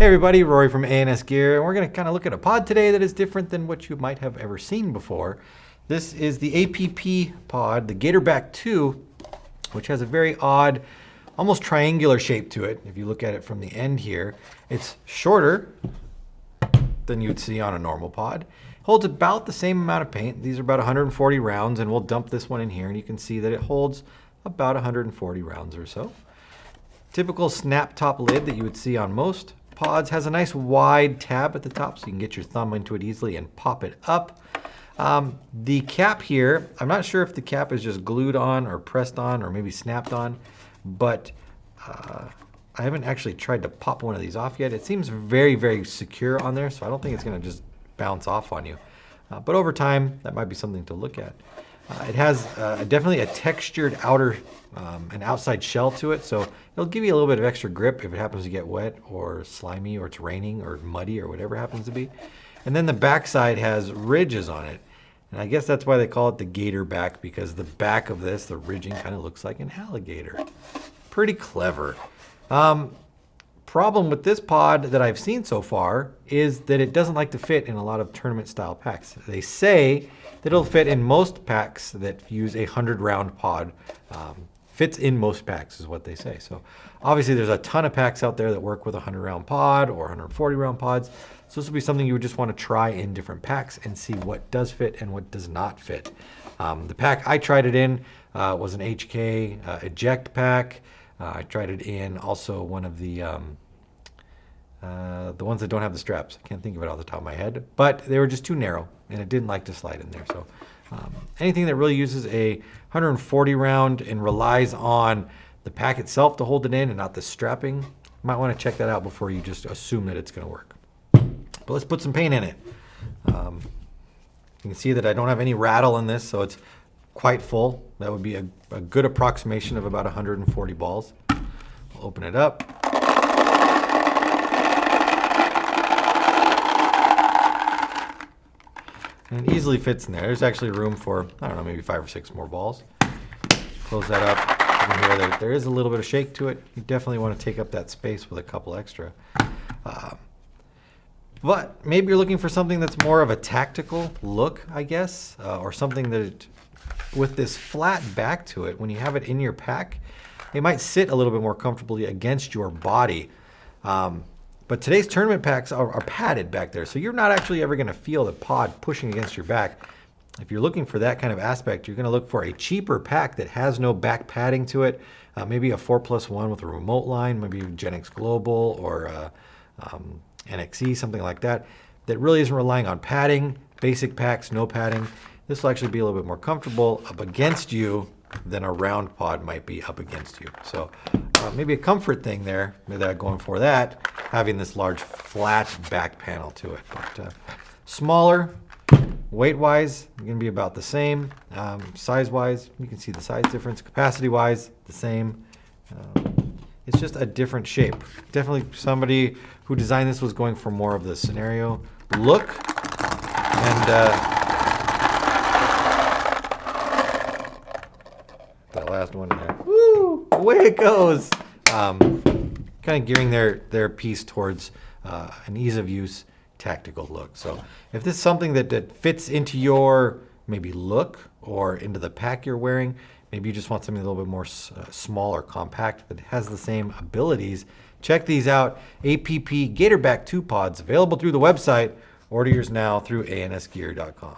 Hey everybody, Rory from A&S Gear, and we're going to kind of look at a pod today that is different than what you might have ever seen before. This is the APP pod, the Gator Back 2, which has a very odd, almost triangular shape to it. If you look at it from the end here, it's shorter than you'd see on a normal pod. Holds about the same amount of paint. These are about 140 rounds, and we'll dump this one in here, and you can see that it holds about 140 rounds or so. Typical snap top lid that you would see on most pods has a nice wide tab at the top so you can get your thumb into it easily and pop it up. The cap here, I'm not sure if the cap is just glued on or pressed on or maybe snapped on, but I haven't actually tried to pop one of these off yet. It seems very, very secure on there, so I don't think it's going to just bounce off on you. But over time, that might be something to look at. It has definitely a textured outer and outside shell to it, so it'll give you a little bit of extra grip if it happens to get wet or slimy or it's raining or muddy or whatever it happens to be. And then the backside has ridges on it, and I guess that's why they call it the Gator Back, because the back of this, the ridging, kind of looks like an alligator. Pretty clever. Problem with this pod that I've seen so far is that it doesn't like to fit in a lot of tournament style packs. They say that it'll fit in most packs that use a 100-round pod. Fits in most packs is what they say. So obviously there's a ton of packs out there that work with a 100-round pod or 140-round pods. So this will be something you would just want to try in different packs and see what does fit and what does not fit. The pack I tried it in was an HK eject pack. I tried it in also one of the ones that don't have the straps. I can't think of it off the top of my head, but they were just too narrow and it didn't like to slide in there. So anything that really uses a 140 round and relies on the pack itself to hold it in and not the strapping, you might want to check that out before you just assume that it's going to work. But let's put some paint in it. You can see that I don't have any rattle in this, so it's quite full. That would be a good approximation of about 140 balls. We'll open it up. And it easily fits in there. There's actually room for, I don't know, maybe 5 or 6 more balls. Close that up. You can hear there is a little bit of shake to it. You definitely want to take up that space with a couple extra. But maybe you're looking for something that's more of a tactical look, I guess, or something that, with this flat back to it, when you have it in your pack, it might sit a little bit more comfortably against your body. But today's tournament packs are padded back there, so you're not actually ever going to feel the pod pushing against your back. If you're looking for that kind of aspect, you're going to look for a cheaper pack that has no back padding to it. Maybe a 4+1 with a remote line, maybe Gen X Global or NXE, something like that, that really isn't relying on padding. Basic packs, no padding. This will actually be a little bit more comfortable up against you than a round pod might be up against you. So maybe a comfort thing there, without going for that, having this large flat back panel to it. But smaller, weight-wise, you're going to be about the same. Size-wise, you can see the size difference. Capacity-wise, the same. It's just a different shape. Definitely somebody who designed this was going for more of the scenario look. And that last one there. Woo! Away it goes. Kind of gearing their piece towards an ease of use, tactical look. So if this is something that fits into your maybe look or into the pack you're wearing, maybe you just want something a little bit more small or compact that has the same abilities, check these out. APP Gator Back 2 pods available through the website. Order yours now through ansgear.com.